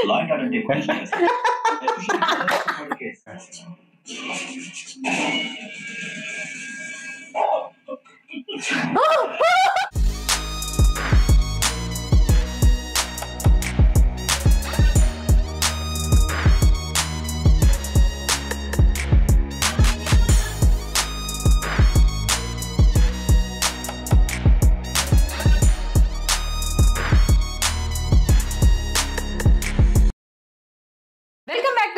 Law and order take questions.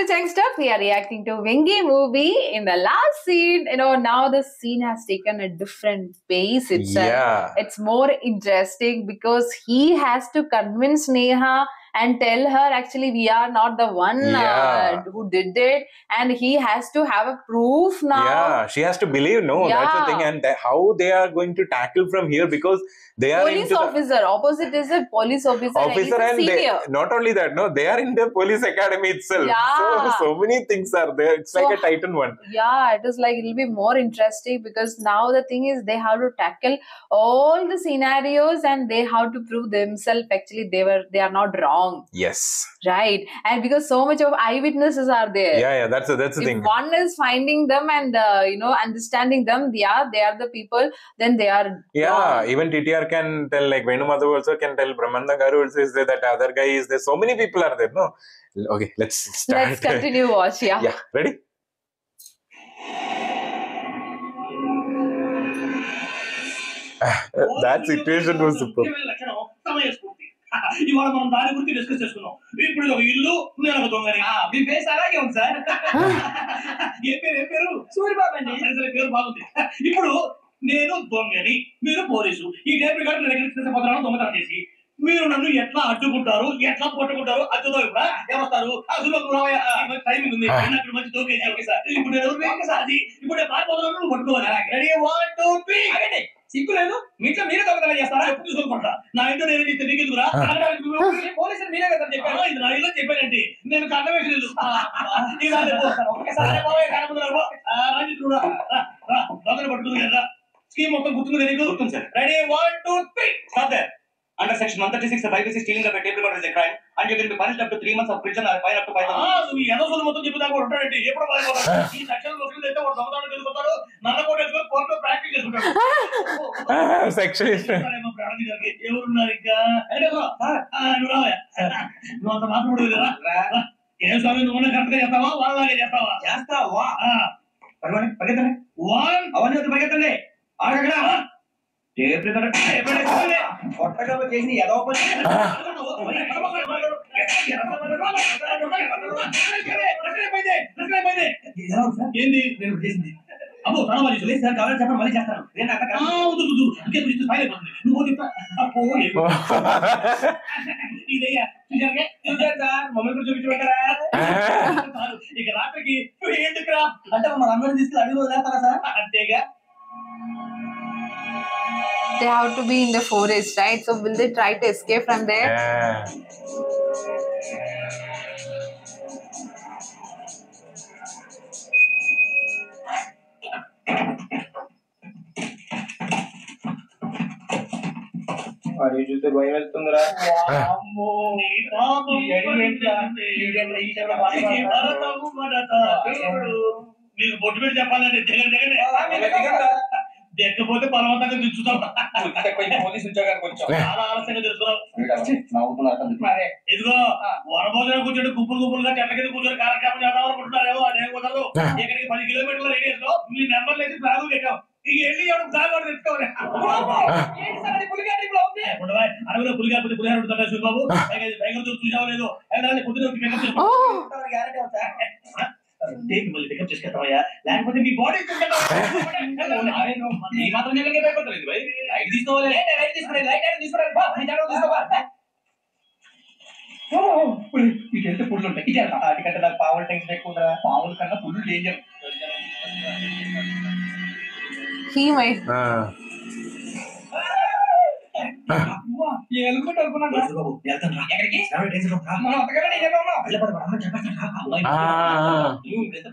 Chang Stuff. We are reacting to Vengi movie. In the last scene, now the scene has taken a different pace itself. Yeah. It's more interesting because he has to convince Neha and tell her actually we are not the one who did it, and he has to have a proof now. Yeah, she has to believe. No, that's the thing. And how they are going to tackle from here, because they are police officer. Opposite is a police officer and senior. Not only that, no, they are in the police academy itself. Yeah. So many things are there. It's like a Titan one. Yeah, it is like it'll be more interesting because now the thing is they have to tackle all the scenarios and they have to prove themselves actually they are not wrong. Yes. Right. And because so much of eyewitnesses are there. Yeah, that's the thing. If one is finding them and understanding them, they are the people, then they are wrong. Even TTR can tell, like Venu Madhav also can tell, Brahmanda Garu also is there, that other guy is there. So many people are there, no? Okay, let's start. Let's continue watch, yeah. Yeah, ready? That situation was super. ఇవాళ మనం దాని గురించి discuss చేసుకున్నాం. ఇప్పుడు ఒక ఇల్లు, నేను ఒక దొంగని. మీ ఫేస్ అలాగే ఉంది సార్. ఏం పేరు? సూర్యబాబు అండి. సరే, పేరు బాగుంది. ఇప్పుడు నేను దొంగని, మీరు పోలీసు. ఈ టేప్ రికార్డు నేను దగ్గర తీసుకుపోతున్నాను దొంగతనం చేసి. మీరు నన్ను ఎట్లా అడ్డుకుంటారు, ఎట్లా పట్టుకుంటారు? అడ్డుతో ఇప్పుడు ఏమొస్తారు? టైమింగ్ ఉంది. నాకు మంచి దొంగ సార్. ఇప్పుడు నేను ఎవరు సార్? అది ఇప్పుడు నేను పారిపోతున్నాను, నువ్వు పట్టుకోవాలి. రెడీ 1 2 3. సిగ్గు లేదు, మీ ఇంట్లో మీరే దొంగతనం చేస్తారా? ఎప్పుడు చూసుకుంటా నా ఇంట్లో నేను నీకెందుకురా? పోలీసులు మీరే కదా చెప్పారు. ఇది నా ఇల్లు చెప్పానండి, నేను కన్నవేసి లేదు. దొంగలు పట్టుకుంది కదా, స్కీమ్ మొత్తం గుర్తుంది నీకు? గుర్తుంది sir. Ready 1 2 3. Stop there. Under section 136 of IPC, stealing of a tape recorder is a crime and you can be punished up to 3 months of prison or fine up to 5,000. నువ్వు ఏదో సొల్లు మొత్తం చెప్తా కూడా ఉంటాడండి. ఎప్పుడు పారిపోతాడు? ఈ సెక్షన్ వస్తుంది అయితే వాడు దొంగతనం చేసుకుంటాడు, నల్ల కోట్ వేసుకొని కోర్టులో ప్రాక్టీస్ చేసుకుంటాడు. సెక్షన్ ఎవరున్నారు ఇంకా? నువ్వు అంత మాట్లాడు కదా. ఏం స్వామి, నువ్వు కరెక్ట్ గా చేస్తావా, వాళ్ళలాగే చేస్తావా? చేస్తావా? పరిగెత్తండి. అవన్నీ వద్దు, పరిగెత్తండి. ఆగక్కడ కొత్తగా చేసి ఏదో ఏంది నేను చేసింది? అబ్బో తన మళ్ళీ లేదు సార్, కావాలి చెప్పండి, మళ్ళీ చేస్తాను. నువ్వు చెప్తా ఇదయ్యా చూసారు సార్, మమ్మల్ని కూడా చూపించమంటారా? ఇక రాత్రికి ఎందుకురా అంటే మన అందరిని తీసుకెళ్ళి అడిగి వదిలేస్తారా సార్? అంతేగా. They have to be in the forest, right? So will they try to escape from there? అది చూస్తే భయం వేస్తుందిరా. మీకు బొట్టు పెట్టి చెప్పాలంటే ఎక్కపోతే బలవంతంగా దించుతాం. పోలీసు ఉద్యోగానికి వచ్చాం, చాలా ఆలస్యంగా తెలుసుకున్నాం. ఇదిగో వనభోజనం కూర్చొని గుంపులుగా చెట్ల కింద కూర్చొని కార్యక్రమం చేద్దాం అనుకుంటున్నారేమో, అదేం కుదరదు. ఇక్కడికి 10 కిలోమీటర్ల రేడియస్ లో మీ నెంబర్లు వేసి బ్యాగులు పెట్టాం. ఇక వెళ్ళి బ్యాగ్ తెచ్చుకోవాలి. అడవిలో పులి కాకపోతే పులిహార ఉంటుందా సూర్యబాబు? చూసావో లేదో పొద్దున మళ్ళీ పికప్ చేసుకెళ్తావయ్యా, లేకపోతే మీ బాడీ మాత్రం భయపడలేదు. లైట్ తీసుకోవాలి, ఇటు పుల్లు ఉంటాయి. ఇది వాటికంటే నాకు పావులు టెన్షన్ ఎక్కువ. పావుల కన్నా పుల్లు డేంజర్.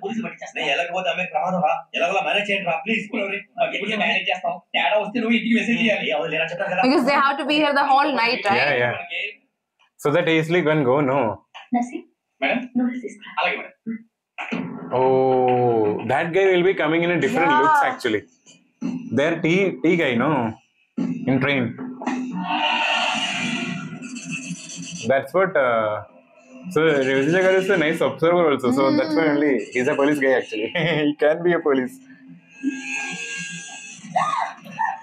పోలీసులు పట్టించేస్తాయి. ఎలాగపోతే ఆమె ప్రమాదం రా, ఎలాగోలా మేనేజ్ చేయండి రా ప్లీజ్. మేనేజ్ చేస్తాం. తేడా వస్తే నువ్వు ఇంటికి మెసేజ్ చేయాలి. Because they have to be here the whole night, right? So that easily can go, no? Nursing madam noodles తీసుకురా. అలాగే madam. Oh, that guy will be coming in a different Yeah. looks actually. Their tea guy, no? In train. That's what. So Revijay Garu is a nice observer also. So that's why only he's a police guy actually. He can be a police.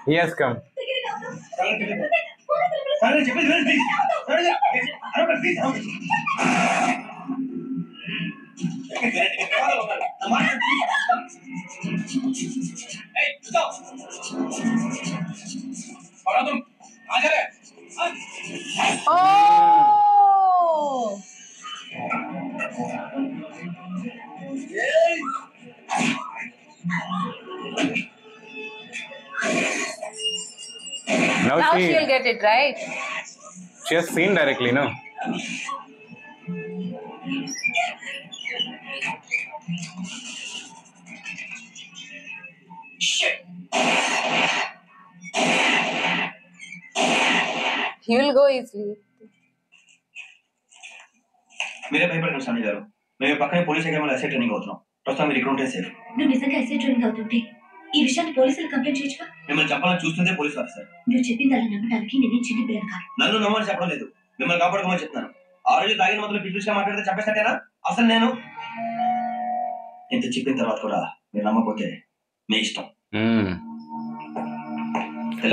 He has come. సరే చెప్పేది వినండి, please. సరే అరవకండి, please అరవకండి. Hey, stop! और तुम आ जा रहे? Oh! Now Now she'll get it, right? she has seen directly, no? Shit! He will go easily. మీరే భయపడకండి స్వామి గారు. మేము పక్కనే పోలీస్ అకాడమీలో ఎస్ఐ ట్రైనింగ్ అవుతున్నాం. ప్రస్తుతం మీరు ఇక్కడ ఉంటే సేఫ్. నువ్వు నిజంగా ఎస్ఐ ట్రైనింగ్ అవుతుంటే ఈ విషయాన్ని పోలీసులు కంప్లైంట్ చేయొచ్చుగా. మిమ్మల్ని చెప్పాలని చూస్తుందే పోలీస్ ఆఫీసర్. నువ్వు చెప్పింది అలా నమ్మడానికి నేనేం చిన్న పిల్లని కాదు. నన్ను నమ్మని చెప్పడం లేదు, మిమ్మల్ని కాపాడుకోమని చెప్తున్నాను. ఆ రోజు తాగిన మొదలు పిలిచిగా మాట్లాడితే చెప్పేస్తాటేనా? అసలు నేను ఇంత చెప్పిన తర్వాత కూడా మీరు నమ్మకపోతే మీ ఇష్టం.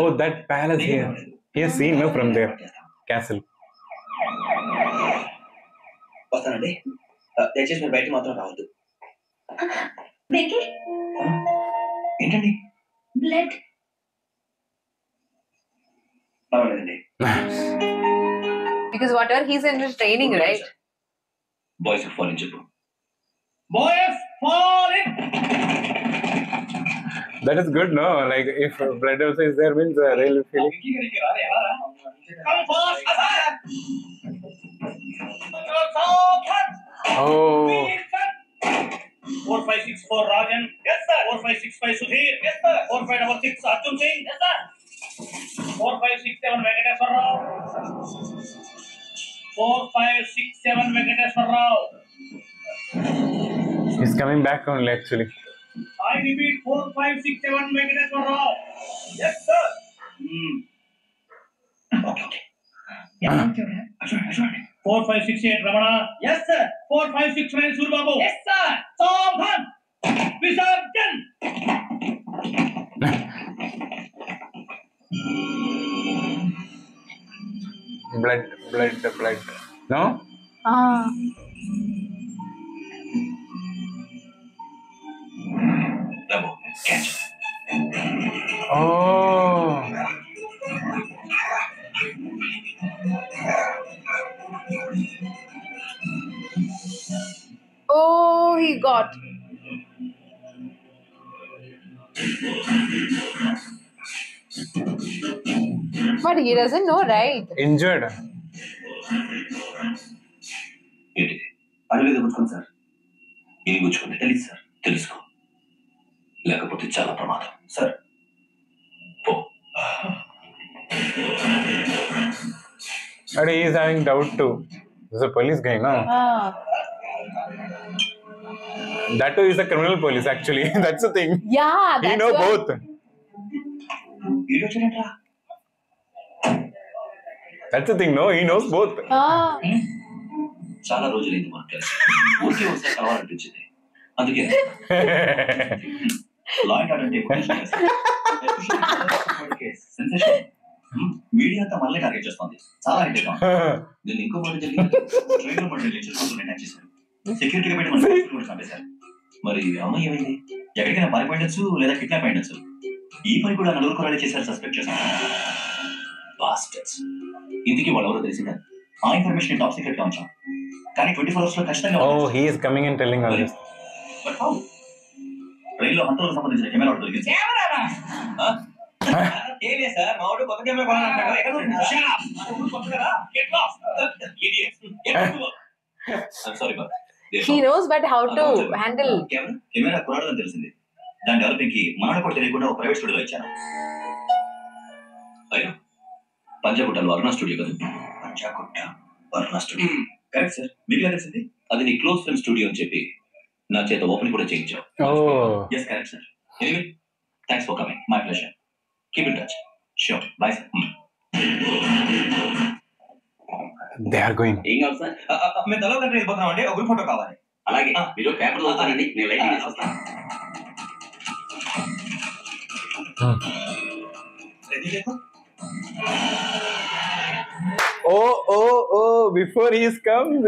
Oh, that palace here. He has seen, no, from there. Castle. వస్తానండి. దయచేసి మీరు బయట మాత్రం రావద్దు. వెంకీ ఏంటండి? బ్లడ్. పర్వాలేదండి. Because whatever he's in his training, right? Boys fall in చెప్పు. Boys fall in. That is good, no? Like if blood also is there means they'll feel it. Come fast, Azhar. Oh. 4564 Rajan. Yes sir. 4565 Sudhir. Yes sir. 4566 Arjun Singh. Yes sir. 4567 Venkateswar Rao. 4567 Venkateswar Rao. He's coming back only actually. I repeat 4567 Venkateswar Rao. Yes sir. Okay. Yeah. 4568 Ramana. Yes sir. 4569 Surbabu. Yes sir. Savan. Visarjan. Blood. No? Ah. Double. Catch. Oh. Oh, he got. But he doesn't know, right? Injured. ఏంటిది? అడవిలో గుచ్చుకోండి sir. ఏమి గుచ్చుకుంది తెలియదు sir. తెలుసుకో, లేకపోతే చాలా ప్రమాదం sir. పో. But he is having doubt too. He's a police guy, no? Ah. That too is a criminal police actually. That's the thing. Yeah, He that's know why. both. ఈడొచ్చినట్రా. That's the thing, no? He knows both. Ah. చాలా రోజులైంది మనకు కలిసి. ఊరికే ఒకసారి కావాలనిపించింది. అందుకే law and order అంటే media అంతా మళ్ళీ టార్గెట్ చేస్తుంది. చాలా హెడ్ దీన్ని ఇంకో మాట జరిగింది. ట్రైన్ లో పడిన లెక్చర్ కోసం అటాక్ చేశారు. సెక్యూరిటీగా పెట్టి మన కూడా చంపేశారు. మరి అమ్మాయి ఏమైంది? ఎక్కడికైనా పారిపోయిండొచ్చు లేదా కిడ్నాప్ అయ్యొచ్చు. ఈ పని కూడా నలుగురు కొరాలే చేశారు సస్పెక్ట్ చేశారు. బాస్టర్స్. ఇంటికి వాళ్ళు ఎవరో తెలిసిందా? ఆ ఇన్ఫర్మేషన్ టాప్ సీక్రెట్ గా ఉంచాం. కానీ 24 hours లో ఖచ్చితంగా. Oh, he is coming and telling all this. రైల్లో హంతలకు సంబంధించిన కెమెరా ఒకటి దొరికింది. ఏలే సార్, మా వాడు కొత్త కెమెరా కొనాలంటాడు. ఎక్కడ దొరికింది? Shut up. Get lost. Idiots. I'm sorry, but He knows but how to handle. Camera కొనాలని తెలిసింది. దాని డెవలపింగ్ కి మనకు కూడా తెలియకుండా ఒక ప్రైవేట్ స్టూడియో ఇచ్చాను. అయినా పంజాగుట్టలో అరుణ స్టూడియో కదా. పంజాగుట్ట వర్ణ స్టూడియో. Correct sir. మీకు ఎలా తెలిసింది? అది నీ క్లోజ్ ఫ్రెండ్ స్టూడియో అని చెప్పి నా చేత ఓపెన్ కూడా చేయించావు. Yes correct sir. Anyway thanks for coming. My pleasure. Keep in touch. Sure. Bye sir. They are going. ఏం కావాలి సార్? మేము తలో కంటే వెళ్ళిపోతున్నాం అండి. ఒక గ్రూప్ ఫోటో కావాలి. అలాగే మీరు పేపర్ చదువుతానండి. నేను లైటింగ్ వేసి వస్తాను. Ready lake. Oh, before he comes,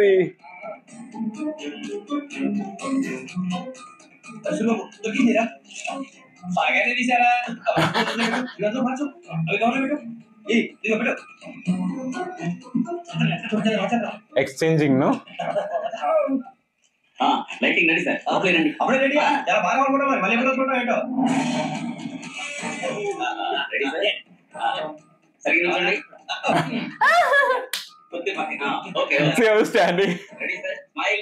దొరికిందిరా? బాగానే తీసారా? ఇదంతా మార్చు. అవి గమనం పెట్టు. ఇదిగో పెట్టు. exchanging, no? Lighting ready sir. అప్పుడే రెడీ. చాలా బాగా అనుకుంటాం. మరి మళ్ళీ ఎప్పుడు వస్తుంటాం ఏంటో. Ready sir. సరిగ్గా నిల్చోండి. Okay. See, I was standing. Ready sir. Smile.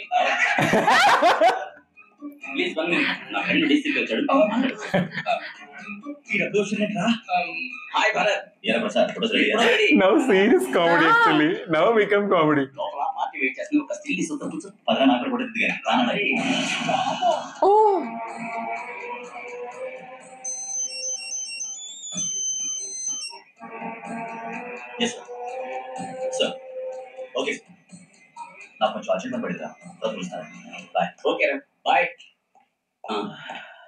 Please 1 minute. నా ఫ్రెండ్ డీసీకి వచ్చాడు. ఈ డబ్బు వచ్చినట్రా. హాయ్ భరత్. ఎలా Prasad photos ready? Now serious comedy actually. Now become comedy. లోపల పార్టీ వెయిట్ చేస్తుంది. ఒక స్టిల్ తీసి వద్దాం కూర్చో. పదరా నాకు కూడా దిగా. రానా మరి. Oh. Yes sir. Okay sir. నాకు కొంచెం అర్జెంట్ పడిరా. వదులుస్తాను. బాయ్. ఓకే రా. బాయ్.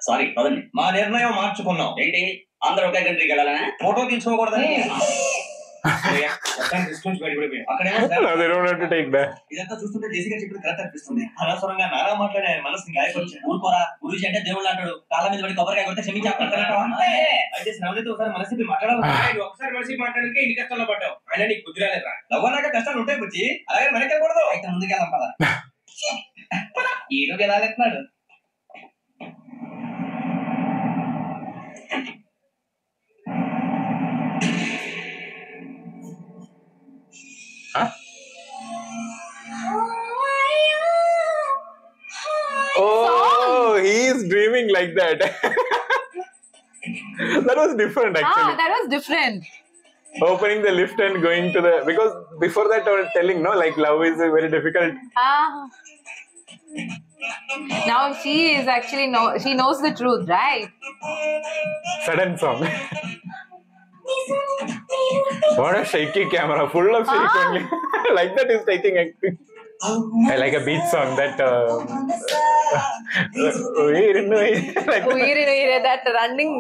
సారీ పదండి. మా నిర్ణయం మార్చుకున్నాం. ఏంటి? అందరూ ఒకే కంట్రీకి వెళ్ళాలనే? ఫోటో తీసుకోకూడదని. No, they don't have to take that. ఇదంతా చూస్తుంటే జేసీగా చెప్పిన కరెక్ట్ అనిపిస్తుంది. అనవసరంగా నానా మాట్లాడి ఆయన మనసుని గాయపరిచాడు. ఊరుకోరా. గురుజీ అంటే దేవుళ్ళు అంటాడు. కాళ్ళ మీద పడి కొబ్బరికాయ కొడితే క్షమించాలంటాడు. అయితే నవనీతో ఒకసారి మనసుకి మాట్లాడాలి. ఒకసారి మనసుకి మాట్లాడితే ఇన్ని కష్టాల్లో పడ్డావు. ఆయన నీకు బుద్ధి రాలేదురా. లవ్వనాక కష్టాలు ఉంటాయి బుజ్జి. అలాగే వెనకెళ్ళకూడదు. అయితే ముందుకెళ్ళాం పద. ఏడుకి ఎలా వెళ్తున్నాడు? Huh? Oh, he is dreaming like that. That was different actually. That was different. Opening the lift and going to the, because before that I was telling no, like love is very difficult. Now she is actually she knows the truth, right? Sudden song. What a shaky camera, full of shake only. Like that is taking acting. I like a beach song that like that running.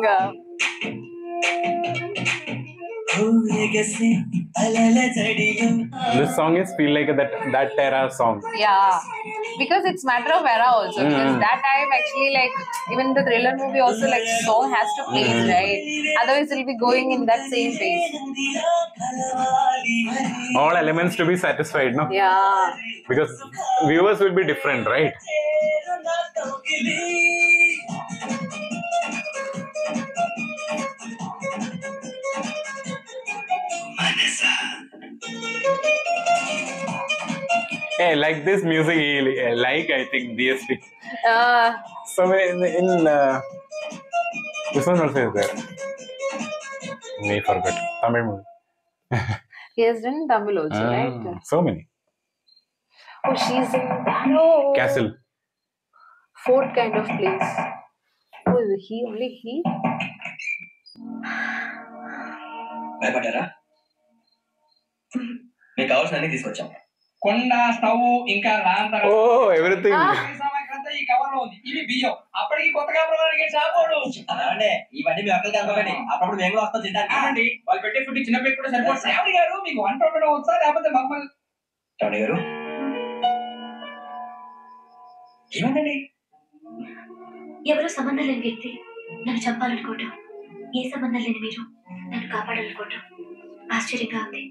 This song is feel like that era song. Yeah, because it's matter of era also. Because that time actually, like even the thriller movie also, like song has to please, right? Otherwise it'll be going in that same pace. All elements to be satisfied, no? Yeah. Because viewers will be different, right? Hey, like this music, like I think DSP. So in this one also is there. May forget Tamil movie. He has done Tamil also, right? So many. Oh, she's in Castle. Fort kind of place. Oh, he only he. భయపడ్డారా? మీకు కావాల్సిన అన్ని తీసుకొచ్చాం. కొండ, stove, ఇంకా లాంతర్. Oh, everything. ఈ cover లో ఉంది. ఇవి బియ్యం. అప్పటికి కొత్తగా సాపోడు. అంటే ఇవన్నీ మీ అక్కడికి అనుకోండి. అప్పుడు మేము కూడా వస్తాం తింటానికి. వాళ్ళు పెట్టే ఫుడ్ చిన్న పెట్టి కూడా సరిపోతుంది. శ్రావణి గారు మీకు వంట వండడం వచ్చా లేకపోతే మమ్మల్ని? శ్రావణి గారు ఏమండి? ఎవరో సంబంధం లేని వ్యక్తి నన్ను చంపాలనుకోవటం, ఏ సంబంధం లేని మీరు నన్ను కాపాడాలనుకోవటం ఆశ్చర్యంగా ఉంది.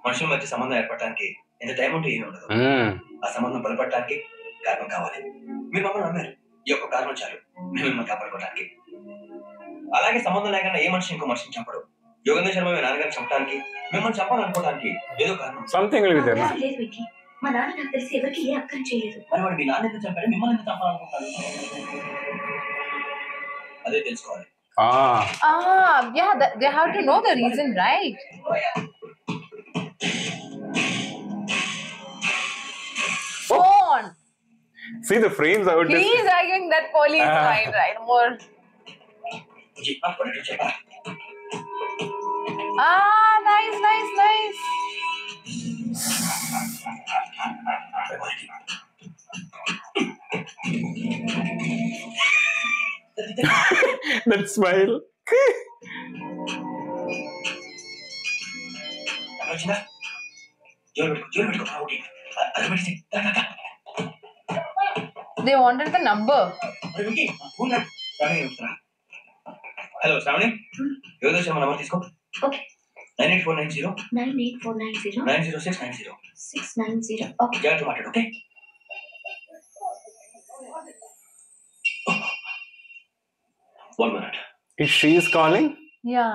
మనుషుల మధ్య సంబంధం ఏర్పడటానికి ఎంత టైం ఉంటే ఏమి ఉండదు. ఆ సంబంధం బలపడటానికి కారణం కావాలి. మీరు మమ్మల్ని నమ్మారు. ఈ యొక్క కారణం చాలు మిమ్మల్ని కాపాడుకోవడానికి. అలాగే సంబంధం లేకుండా ఏ మనిషి ఇంకో మనిషిని చంపడు. యోగేంద్ర శర్మ మీ నాన్నగారిని చంపడానికి, మిమ్మల్ని చంపాలనుకోవడానికి ఏదో కారణం. లేదు వికి, మా నాన్న నాకు తెలిసి ఎవరికి ఏ అక్కని చేయలేదు. మరి వాడు మీ నాన్న ఎందుకు చంపాడు, మిమ్మల్ని ఎందుకు చంపాలనుకుంటాడు? అదే తెలుసుకోవాలి. Yeah, they have to know the reason, right? See the frames out. He's arguing that Kohli is right. More. Nice. That smile. They wanted the number. Hello Shravani Yogesh Sharma number తీసుకో. ఓకే. 98490 98490 90690. 690. ఓకే. జాగ్రత్త మాట్లాడు. Okay. 1 minute. If she is calling? Yeah.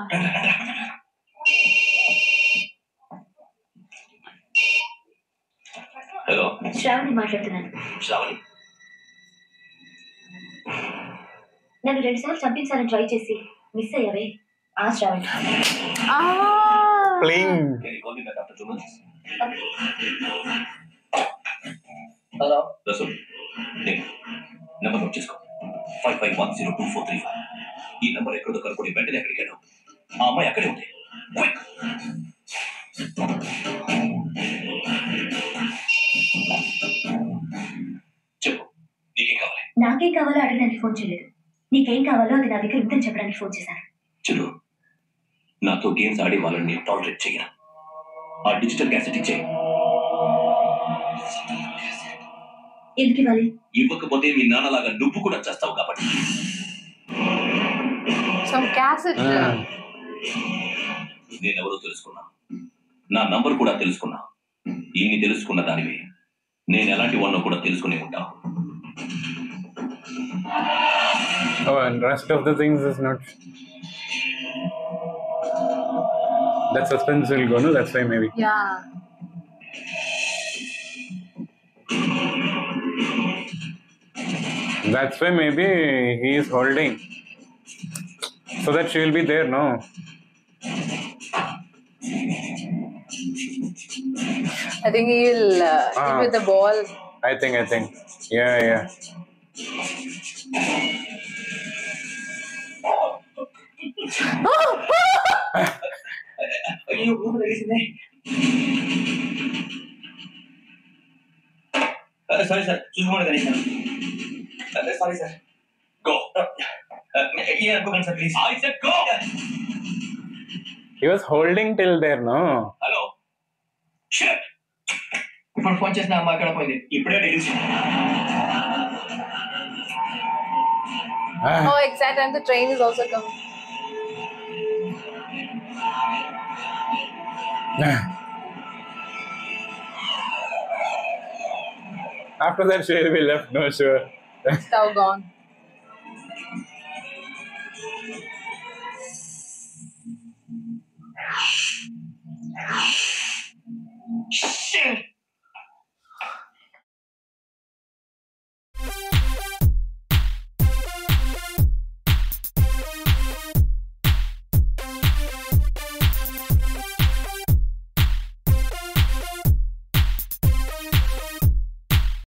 Hello Shravani మాట్లాడుతున్నాను. శ్రావణి నన్ను 2 సార్లు చంపించాలని try చేసి miss అయ్యావే ఆ Shravani. Playing. Can you call me back after 2 minutes? Hello Rasool నేను నెంబర్ నోట్ చేసుకో. 55102435. ఈ నెంబర్ ఎక్కడో కనుక్కొని వెంటనే అక్కడికి వెళ్ళాం. ఆ అమ్మాయి అక్కడే ఉంది. Quick. చెప్పు నీకేం కావాలి? నాకేం కావాలో అడగడానికి ఫోన్ చేయలేదు. నీకేం కావాలో అది నా దగ్గర ఉందని చెప్పడానికి ఫోన్ చేశాను. చూడు నాతో గేమ్స్ ఆడే వాళ్ళని నేను టాలరేట్ చేయను. ఆ డిజిటల్ క్యాసెట్ ఇచ్చే. ఎందుకు ఇవ్వాలి? ఇవ్వకపోతే మీ నాన్నలాగా నువ్వు కూడా చేస్తావు కాబట్టి. Some cassette. నేనెవరో తెలుసుకున్నా, నా నంబర్ కూడా తెలుసుకున్నా. ఇన్ని తెలుసుకున్న దానివి నేను ఎలాంటి వాడినో కూడా తెలుసుకునే ఉంటావు. Oh, and rest of the things is not. That suspense will go, no? That's why maybe. Yeah. That's why maybe he is holding. So that she will be there, no? I think he'll hit with the ball. I think. Yeah. అయ్యో తెలిసిందే. Sorry sir చూసుకోండి కనీసం. Sorry sir. Go. అనుకోకండి sir please. I said go. He was holding till there, no? Hello shit. ఇప్పుడు phone చేసిన అమ్మ అక్కడ పోయింది. ఇప్పుడే delivery. Oh, exact time the train is also coming. After that, she will be left, no, sure. It's now gone.